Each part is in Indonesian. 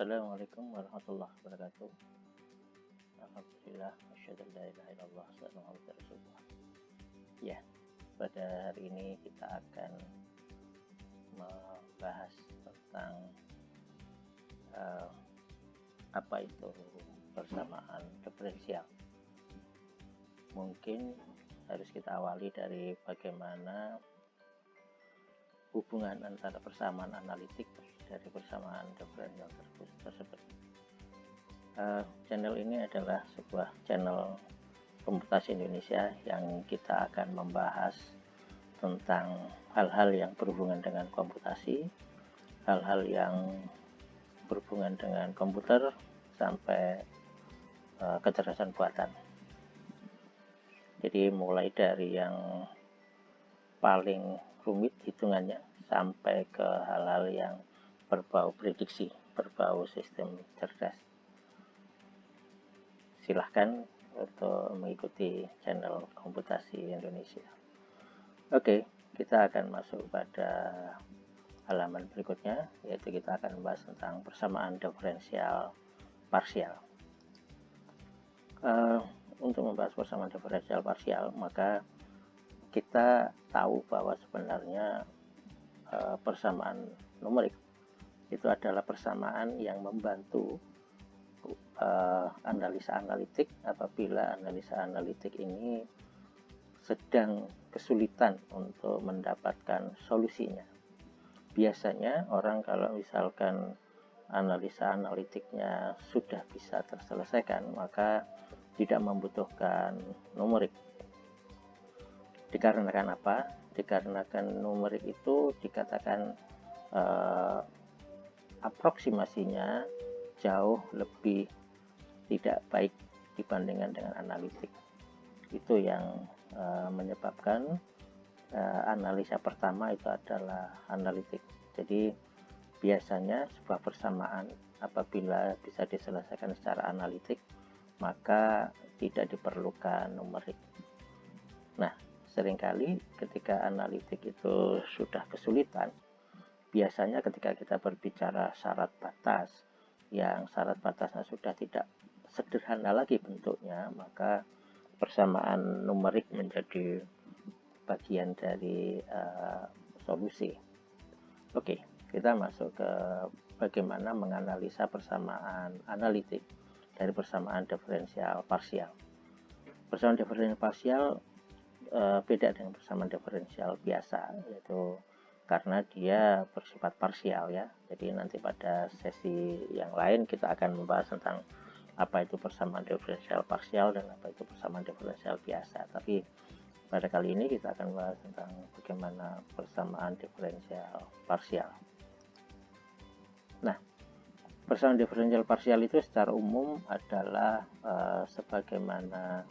Assalamualaikum warahmatullahi wabarakatuh. Alhamdulillah, asyhadu an la ilaha illallah, sallallahu alaihi wasallam. Ya, pada hari ini kita akan membahas tentang apa itu persamaan diferensial. Mungkin harus kita awali dari bagaimana hubungan antara persamaan analitik dari persamaan diferensial tersebut. Channel ini adalah sebuah channel komputasi Indonesia yang kita akan membahas tentang hal-hal yang berhubungan dengan komputasi, hal-hal yang berhubungan dengan komputer sampai kecerdasan buatan. Jadi mulai dari yang paling rumit hitungannya sampai ke hal-hal yang berbau prediksi, berbau sistem cerdas. Silahkan untuk mengikuti channel komputasi Indonesia. Oke, kita akan masuk pada halaman berikutnya, yaitu kita akan membahas tentang persamaan diferensial parsial. Untuk membahas persamaan diferensial parsial, maka kita tahu bahwa sebenarnya persamaan numerik itu adalah persamaan yang membantu analisa analitik apabila analisa analitik ini sedang kesulitan untuk mendapatkan solusinya. Biasanya orang kalau misalkan analisa analitiknya sudah bisa terselesaikan, maka tidak membutuhkan numerik. Dikarenakan apa? Dikarenakan numerik itu dikatakan aproksimasinya jauh lebih tidak baik dibandingkan dengan analitik. Itu yang menyebabkan analisa pertama itu adalah analitik. Jadi biasanya sebuah persamaan apabila bisa diselesaikan secara analitik, maka tidak diperlukan numerik. Nah, seringkali ketika analitik itu sudah kesulitan, biasanya ketika kita berbicara syarat batas, yang syarat batasnya sudah tidak sederhana lagi bentuknya, maka persamaan numerik menjadi bagian dari solusi. Oke, kita masuk ke bagaimana menganalisa persamaan analitik dari persamaan diferensial parsial. Persamaan diferensial parsial beda dengan persamaan diferensial biasa, yaitu karena dia bersifat parsial ya. Jadi nanti pada sesi yang lain kita akan membahas tentang apa itu persamaan diferensial parsial dan apa itu persamaan diferensial biasa. Tapi pada kali ini kita akan membahas tentang bagaimana persamaan diferensial parsial. Nah, persamaan diferensial parsial itu secara umum adalah sebagaimana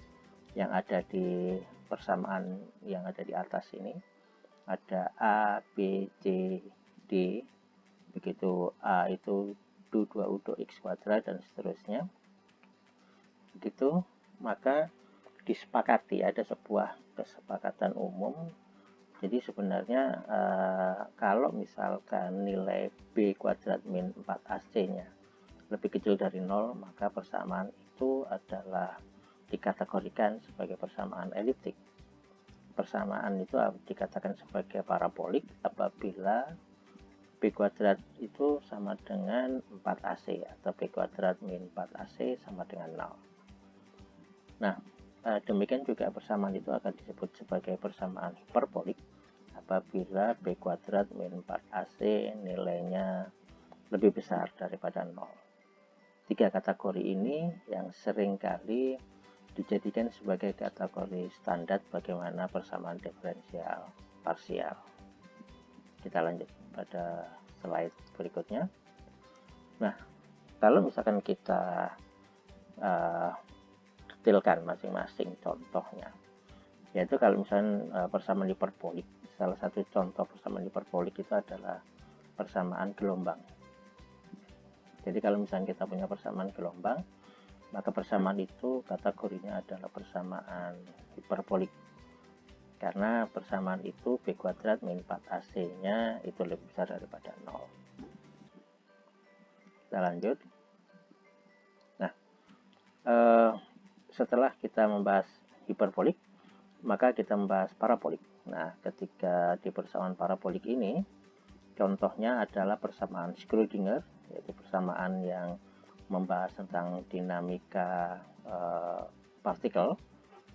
yang ada di persamaan yang ada di atas ini. Ada A, B, C, D. Begitu A itu Du2U X kuadrat dan seterusnya. Begitu, maka disepakati, ada sebuah kesepakatan umum. Jadi sebenarnya kalau misalkan nilai B kuadrat min 4AC-nya lebih kecil dari 0, maka persamaan itu adalah dikategorikan sebagai persamaan eliptik. Persamaan itu dikatakan sebagai parabolik apabila B kuadrat itu sama dengan 4AC atau B kuadrat min 4AC sama dengan 0. Nah, demikian juga persamaan itu akan disebut sebagai persamaan hiperbolik apabila B kuadrat min 4AC nilainya lebih besar daripada 0. Tiga kategori ini yang seringkali dijadikan sebagai kategori standar bagaimana persamaan diferensial parsial. Kita lanjut pada slide berikutnya. Nah, kalau misalkan kita detailkan masing-masing contohnya, yaitu kalau misalkan persamaan hiperbolik, salah satu contoh persamaan hiperbolik itu adalah persamaan gelombang. Jadi kalau misalkan kita punya persamaan gelombang, maka persamaan itu kategorinya adalah persamaan hiperbolik. Karena persamaan itu B kuadrat min 4AC-nya itu lebih besar daripada 0. kita lanjut. Nah, setelah kita membahas hiperbolik, maka kita membahas parabolik. Nah, ketika di persamaan parabolik ini, contohnya adalah persamaan Schrödinger, yaitu persamaan yang membahas tentang dinamika partikel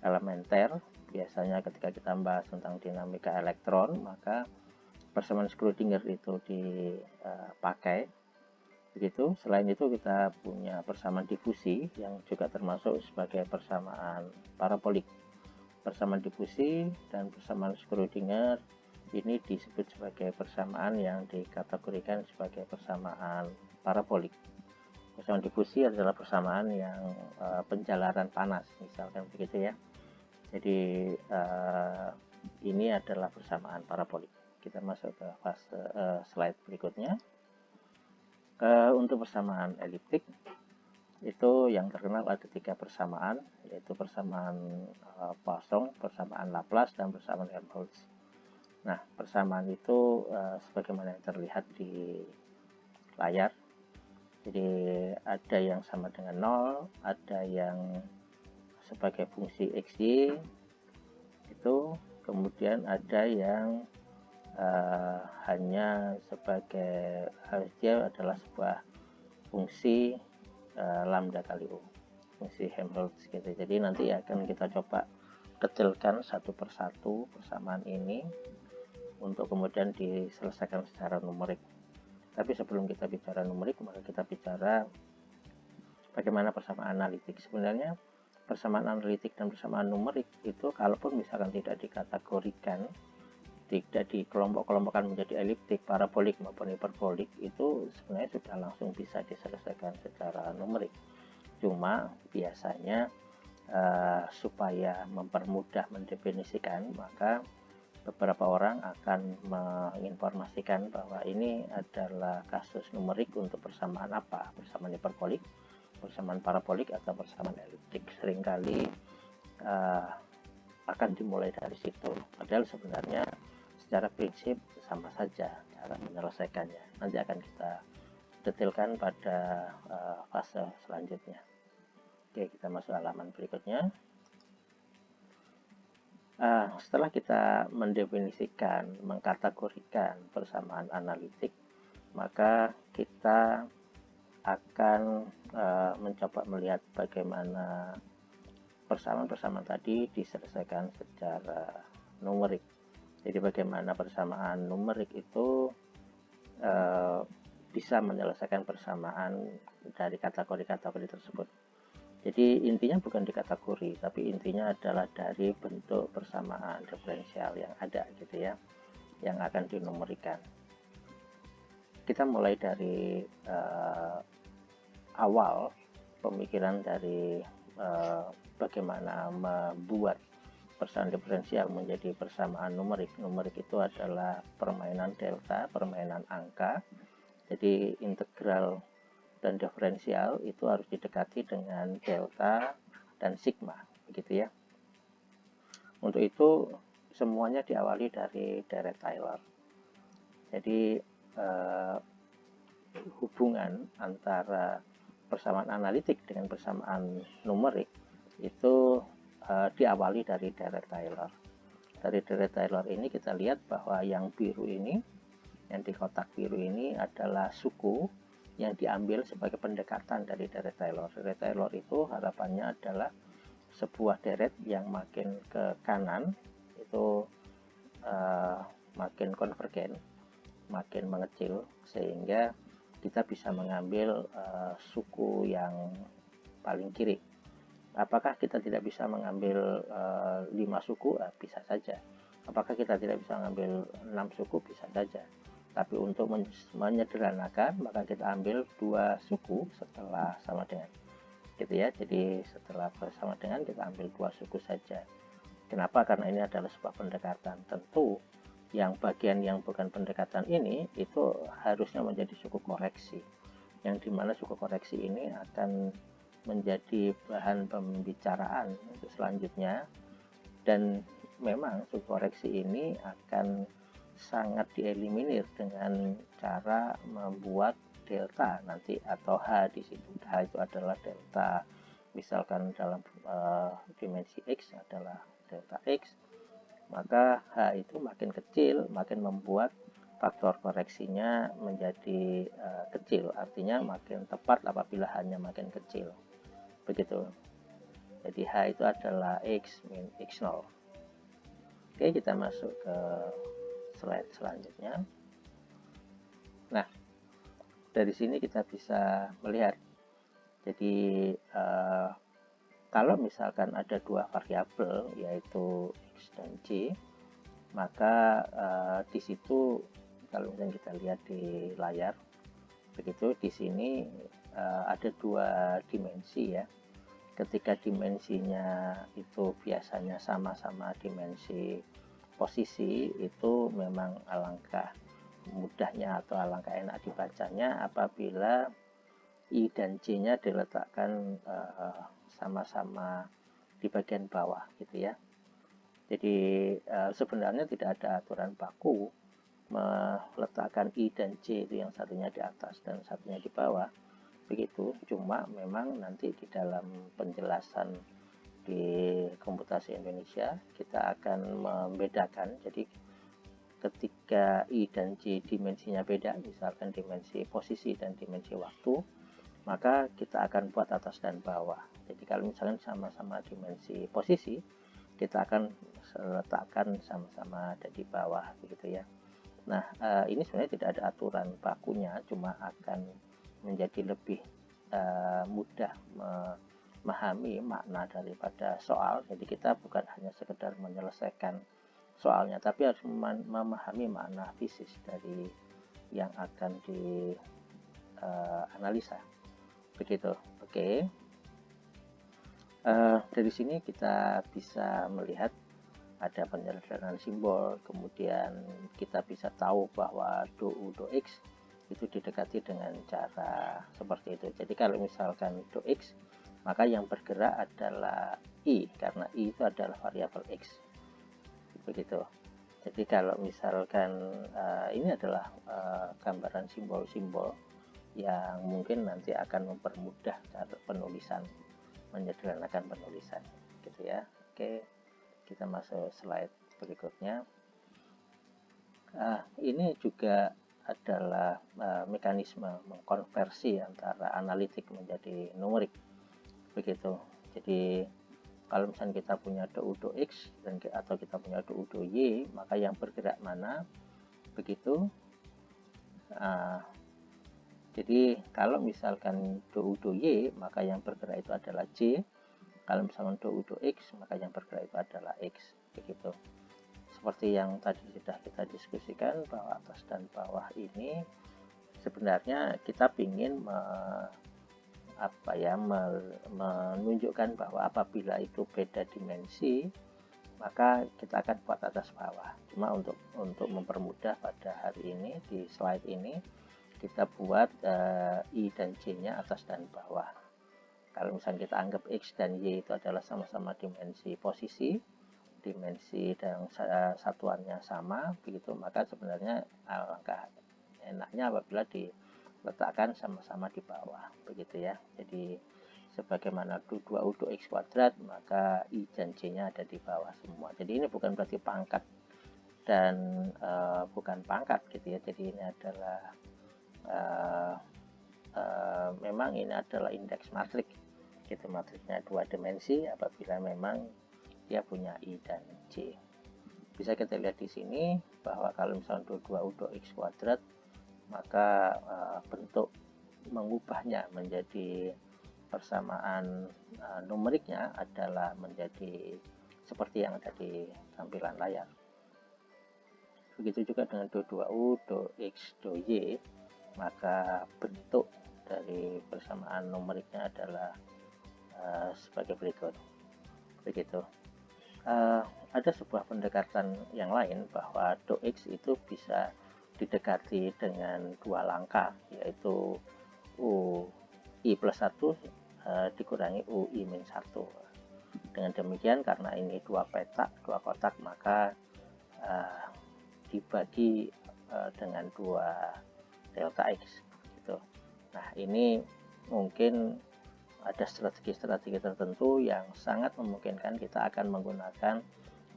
elementer. Biasanya ketika kita membahas tentang dinamika elektron, maka persamaan Schrödinger itu dipakai. Begitu. Selain itu kita punya persamaan difusi yang juga termasuk sebagai persamaan parabolik. Persamaan difusi dan persamaan Schrödinger ini disebut sebagai persamaan yang dikategorikan sebagai persamaan parabolik. Persamaan difusi adalah persamaan yang penjalaran panas, misalkan begitu ya. Jadi ini adalah persamaan parabolik. Kita masuk ke fase slide berikutnya. Untuk persamaan eliptik itu yang terkenal ada 3 persamaan, yaitu persamaan Poisson, persamaan Laplace, dan persamaan Helmholtz. Nah, persamaan itu sebagaimana yang terlihat di layar. Jadi ada yang sama dengan 0, ada yang sebagai fungsi XY itu, kemudian ada yang hanya sebagai dia adalah sebuah fungsi lambda kali U, fungsi Helmholtz gitu. Jadi nanti akan kita coba detailkan satu persatu persamaan ini untuk kemudian diselesaikan secara numerik. Tapi sebelum kita bicara numerik, maka kita bicara bagaimana persamaan analitik. Sebenarnya persamaan analitik dan persamaan numerik itu kalaupun misalkan tidak dikategorikan, tidak dikelompok-kelompokkan menjadi eliptik, parabolik maupun hiperbolik, itu sebenarnya sudah langsung bisa diselesaikan secara numerik. Cuma biasanya supaya mempermudah mendefinisikan, maka beberapa orang akan menginformasikan bahwa ini adalah kasus numerik untuk persamaan apa, persamaan hiperbolik, persamaan parabolik, atau persamaan eliptik. Seringkali akan dimulai dari situ, padahal sebenarnya secara prinsip sama saja cara menyelesaikannya. Nanti akan kita detailkan pada fase selanjutnya. Oke, kita masuk halaman berikutnya. Setelah kita mendefinisikan, mengkategorikan persamaan analitik, maka kita akan mencoba melihat bagaimana persamaan-persamaan tadi diselesaikan secara numerik. Jadi bagaimana persamaan numerik itu bisa menyelesaikan persamaan dari kategori-kategori tersebut. Jadi intinya bukan di kategori, tapi intinya adalah dari bentuk persamaan diferensial yang ada gitu ya, yang akan dinumerikan. Kita mulai dari awal pemikiran dari bagaimana membuat persamaan diferensial menjadi persamaan numerik. Numerik itu adalah permainan delta, permainan angka. Jadi integral dan diferensial itu harus didekati dengan delta dan sigma, begitu ya. Untuk itu semuanya diawali dari Dirac-Taylor. Jadi hubungan antara persamaan analitik dengan persamaan numerik itu diawali dari Dirac-Taylor. Dari Dirac-Taylor ini kita lihat bahwa yang biru ini, yang di kotak biru ini adalah suku yang diambil sebagai pendekatan dari Dirac-Taylor. Dirac-Taylor itu harapannya adalah sebuah deret yang makin ke kanan itu makin konvergen, makin mengecil, sehingga kita bisa mengambil suku yang paling kiri. Apakah kita tidak bisa mengambil 5 suku? Bisa saja. Apakah kita tidak bisa mengambil 6 suku? Bisa saja. Tapi untuk menyederhanakan, maka kita ambil 2 suku setelah sama dengan, gitu ya. Jadi setelah bersama dengan kita ambil 2 suku saja. Kenapa? Karena ini adalah sebuah pendekatan. Tentu yang bagian yang bukan pendekatan ini itu harusnya menjadi suku koreksi, yang dimana suku koreksi ini akan menjadi bahan pembicaraan untuk selanjutnya, dan memang suku koreksi ini akan sangat dieliminir dengan cara membuat delta nanti, atau H di situ. H itu adalah delta, misalkan dalam dimensi X adalah delta X, maka H itu makin kecil, makin membuat faktor koreksinya menjadi kecil, artinya makin tepat apabila H-nya makin kecil. Begitu. Jadi H itu adalah X min X0. Oke, kita masuk ke slide selanjutnya. Nah, dari sini kita bisa melihat, jadi kalau misalkan ada dua variabel yaitu X dan Y, maka di situ kalau misalnya kita lihat di layar, begitu, di sini ada dua dimensi ya. Ketika dimensinya itu biasanya sama-sama dimensi posisi, itu memang alangkah mudahnya atau alangkah enak dibacanya apabila I dan J-nya diletakkan sama-sama di bagian bawah gitu ya. Jadi sebenarnya tidak ada aturan baku meletakkan I dan J itu yang satunya di atas dan satunya di bawah, begitu. Cuma memang nanti di dalam penjelasan di Komputasi Indonesia kita akan membedakan. Jadi ketika I dan J dimensinya beda, misalkan dimensi posisi dan dimensi waktu, maka kita akan buat atas dan bawah. Jadi kalau misalkan sama-sama dimensi posisi, kita akan letakkan sama-sama ada di bawah, begitu ya. Nah, ini sebenarnya tidak ada aturan bakunya, cuma akan menjadi lebih mudah memahami makna daripada soal. Jadi kita bukan hanya sekedar menyelesaikan soalnya, tapi harus memahami makna fisis dari yang akan dianalisa. Begitu, oke. Dari sini kita bisa melihat ada penyederhanaan simbol, kemudian kita bisa tahu bahwa do X itu didekati dengan cara seperti itu. Jadi kalau misalkan do X, maka yang bergerak adalah I, karena I itu adalah variabel X. Begitu. Jadi kalau misalkan ini adalah gambaran simbol-simbol yang mungkin nanti akan mempermudah cara penulisan, menyederhanakan penulisan gitu ya. Oke, kita masuk slide berikutnya. Ini juga adalah mekanisme mengkonversi antara analitik menjadi numerik, begitu. Jadi kalau misalnya kita punya do X atau kita punya do Y, maka yang bergerak mana, begitu. Jadi kalau misalkan do Y, maka yang bergerak itu adalah J. Kalau misalkan do X, maka yang bergerak itu adalah X, begitu. Seperti yang tadi sudah kita diskusikan, bahwa atas dan bawah ini sebenarnya kita ingin menunjukkan bahwa apabila itu beda dimensi, maka kita akan buat atas bawah. Cuma untuk mempermudah pada hari ini di slide ini kita buat I dan J-nya atas dan bawah. Kalau misalnya kita anggap X dan Y itu adalah sama-sama dimensi posisi, dimensi dan satuannya sama, begitu, maka sebenarnya alangkah enaknya apabila diletakkan sama-sama di bawah, begitu ya. Jadi sebagaimana do 2U do X kuadrat, maka I dan J-nya ada di bawah semua. Jadi ini bukan berarti pangkat dan bukan pangkat gitu ya. Jadi ini adalah memang ini adalah indeks matrik gitu, matriknya dua dimensi apabila memang dia punya I dan J. Bisa kita lihat di sini bahwa kalau misalnya do 2U do X kuadrat, maka bentuk mengubahnya menjadi persamaan numeriknya adalah menjadi seperti yang ada di tampilan layar. Begitu juga dengan do 2U do X do Y, maka bentuk dari persamaan numeriknya adalah sebagai berikut, begitu. Ada sebuah pendekatan yang lain bahwa do X itu bisa didekati dengan dua langkah, yaitu UI plus 1 dikurangi UI min 1. Dengan demikian, karena ini dua kotak, maka dibagi dengan dua delta X gitu. Nah, ini mungkin ada strategi-strategi tertentu yang sangat memungkinkan kita akan menggunakan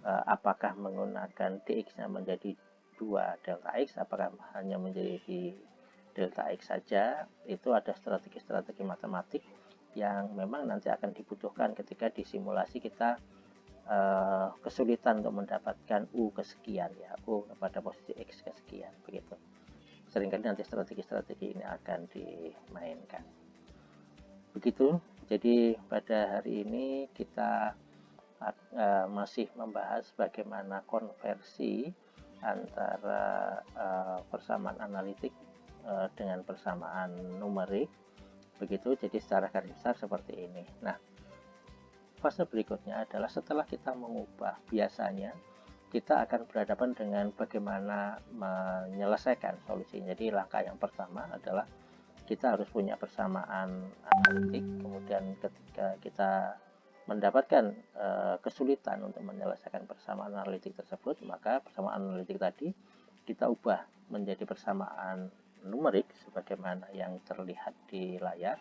apakah menggunakan dx-nya menjadi 2 delta x, apakah hanya menjadi delta x saja. Itu ada strategi-strategi matematik yang memang nanti akan dibutuhkan ketika di simulasi kita kesulitan untuk mendapatkan u kesekian, ya, u pada posisi x kesekian, begitu. Seringkali nanti strategi-strategi ini akan dimainkan. Begitu. Jadi pada hari ini kita masih membahas bagaimana konversi antara persamaan analitik dengan persamaan numerik. Begitu. Jadi secara garis besar seperti ini. Nah, fase berikutnya adalah setelah kita mengubah, biasanya kita akan berhadapan dengan bagaimana menyelesaikan solusinya. Jadi langkah yang pertama adalah kita harus punya persamaan analitik. Kemudian ketika kita mendapatkan kesulitan untuk menyelesaikan persamaan analitik tersebut, maka persamaan analitik tadi kita ubah menjadi persamaan numerik sebagaimana yang terlihat di layar.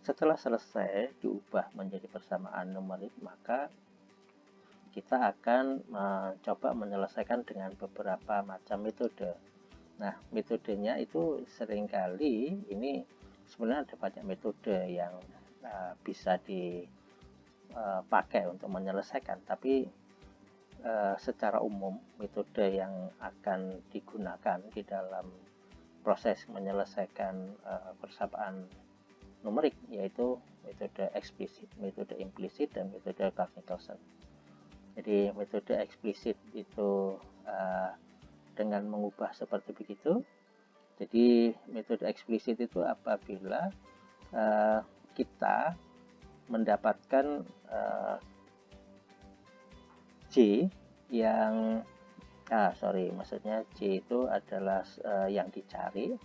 Setelah selesai diubah menjadi persamaan numerik, maka kita akan mencoba menyelesaikan dengan beberapa macam metode. Nah, metodenya itu seringkali ini sebenarnya ada banyak metode yang bisa dipakai untuk menyelesaikan, tapi secara umum metode yang akan digunakan di dalam proses menyelesaikan persamaan numerik yaitu metode eksplisit, metode implisit, dan metode Clark-Nicolson. Jadi metode eksplisit itu dengan mengubah seperti begitu. Jadi metode eksplisit itu apabila kita mendapatkan J yang maksudnya J itu adalah yang dicari.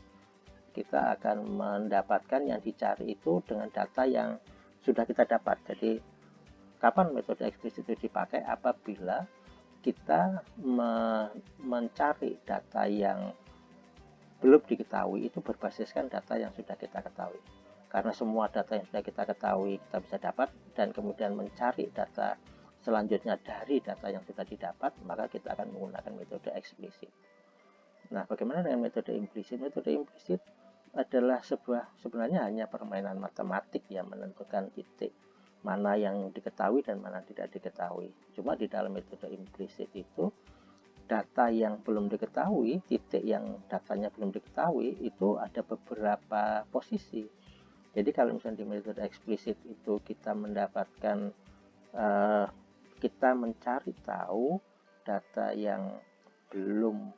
Kita akan mendapatkan yang dicari itu dengan data yang sudah kita dapat. Jadi kapan metode eksplisit itu dipakai? Apabila kita mencari data yang belum diketahui itu berbasiskan data yang sudah kita ketahui. Karena semua data yang sudah kita ketahui kita bisa dapat, dan kemudian mencari data selanjutnya dari data yang sudah didapat, maka kita akan menggunakan metode eksplisit. Nah, bagaimana dengan metode implisit? Metode implisit adalah sebenarnya hanya permainan matematik yang menentukan titik mana yang diketahui dan mana tidak diketahui. Cuma di dalam metode implisit itu data yang belum diketahui, titik yang datanya belum diketahui itu ada beberapa posisi. Jadi kalau misalnya di metode eksplisit itu kita mendapatkan kita mencari tahu data yang belum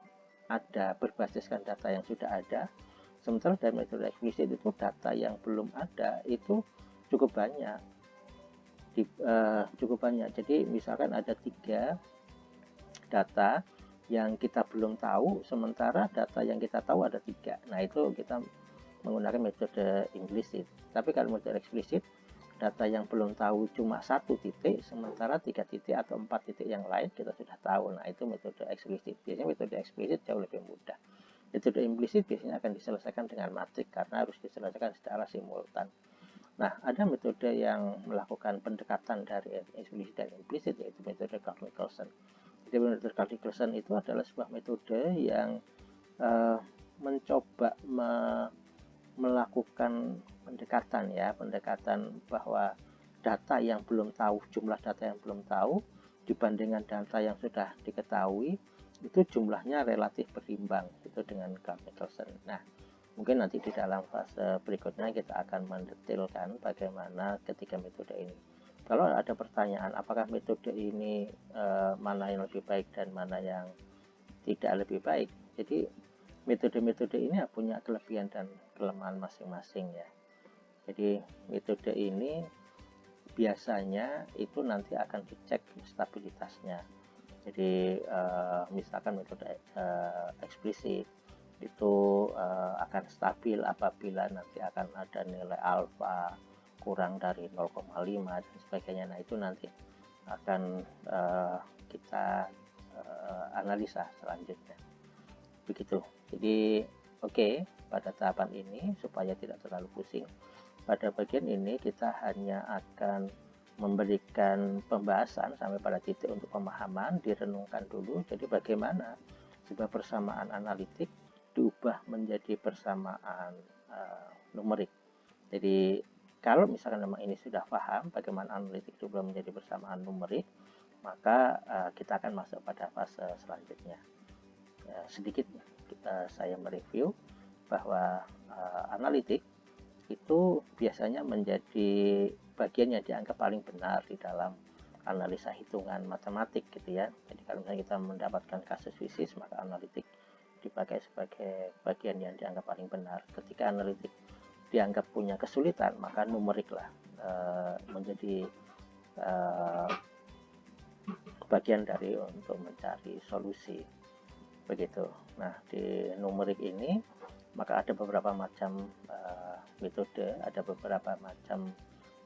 ada berbasiskan data yang sudah ada. Sementara dari metode eksplisit itu data yang belum ada itu cukup banyak. Jadi misalkan ada 3 data yang kita belum tahu, sementara data yang kita tahu ada 3. Nah, itu kita menggunakan metode implisit. Tapi kalau metode eksplisit, data yang belum tahu cuma 1 titik, sementara 3 titik atau 4 titik yang lain kita sudah tahu. Nah, itu metode eksplisit. Biasanya metode eksplisit jauh lebih mudah. Metode implisit biasanya akan diselesaikan dengan matrik karena harus diselesaikan secara simultan. Nah, ada metode yang melakukan pendekatan dari eksplisit dan implisit, yaitu metode Clark-Nicolson. Jadi metode Clark-Nicolson itu adalah sebuah metode yang mencoba melakukan pendekatan bahwa data yang belum tahu, jumlah data yang belum tahu dibandingkan data yang sudah diketahui itu jumlahnya relatif berimbang, itu dengan Clark-Nicolson. Nah, mungkin nanti di dalam fase berikutnya kita akan mendetailkan bagaimana ketiga metode ini. Kalau ada pertanyaan apakah metode ini mana yang lebih baik dan mana yang tidak lebih baik, jadi metode-metode ini punya kelebihan dan kelemahan masing-masing, ya. Jadi metode ini biasanya itu nanti akan dicek stabilitasnya. Jadi misalkan metode eksplisit itu akan stabil apabila nanti akan ada nilai alfa kurang dari 0,5 dan sebagainya. Nah, itu nanti akan kita analisa selanjutnya. Begitu. Jadi Oke, pada tahapan ini supaya tidak terlalu pusing, pada bagian ini kita hanya akan memberikan pembahasan sampai pada titik untuk pemahaman, direnungkan dulu. Jadi bagaimana sebuah persamaan analitik diubah menjadi persamaan numerik. Jadi kalau misalkan memang ini sudah paham bagaimana analitik diubah menjadi persamaan numerik, maka kita akan masuk pada fase selanjutnya. Sedikit saya mereview bahwa analitik itu biasanya menjadi bagian yang dianggap paling benar di dalam analisa hitungan matematik gitu ya. Jadi kalau misalnya kita mendapatkan kasus fisis, maka analitik dipakai sebagai bagian yang dianggap paling benar. Ketika analitik dianggap punya kesulitan, maka numerik lah menjadi bagian dari untuk mencari solusi begitu. Nah, di numerik ini maka ada beberapa macam metode, ada beberapa macam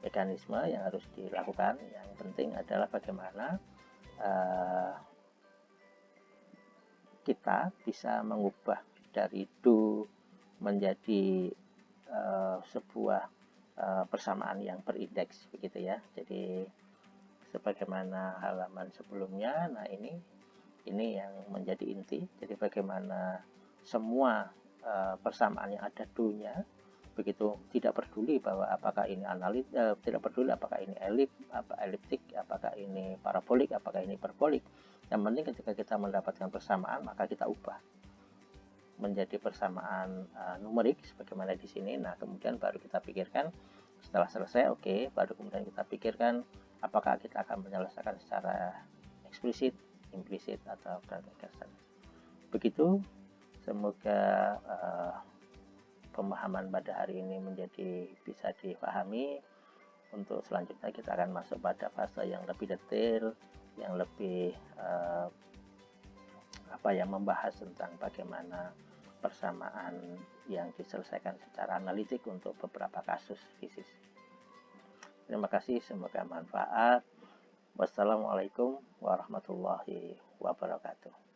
mekanisme yang harus dilakukan. Yang penting adalah bagaimana kita bisa mengubah dari do menjadi sebuah persamaan yang berindeks begitu ya. Jadi sebagaimana halaman sebelumnya, nah ini yang menjadi inti. Jadi bagaimana semua persamaan yang ada do-nya begitu, tidak peduli bahwa apakah ini tidak peduli apakah ini eliptik, apakah ini parabolik, apakah ini hiperbolik. Yang penting ketika kita mendapatkan persamaan, maka kita ubah menjadi persamaan numerik sebagaimana di sini. Nah, kemudian baru kita pikirkan setelah selesai, baru kemudian kita pikirkan apakah kita akan menyelesaikan secara eksplisit, implisit, atau gagasan. Begitu, semoga pemahaman pada hari ini menjadi bisa dipahami. Untuk selanjutnya kita akan masuk pada fase yang lebih detail, yang lebih membahas tentang bagaimana persamaan yang diselesaikan secara analitik untuk beberapa kasus fisis. Terima kasih, semoga manfaat. Wassalamualaikum warahmatullahi wabarakatuh.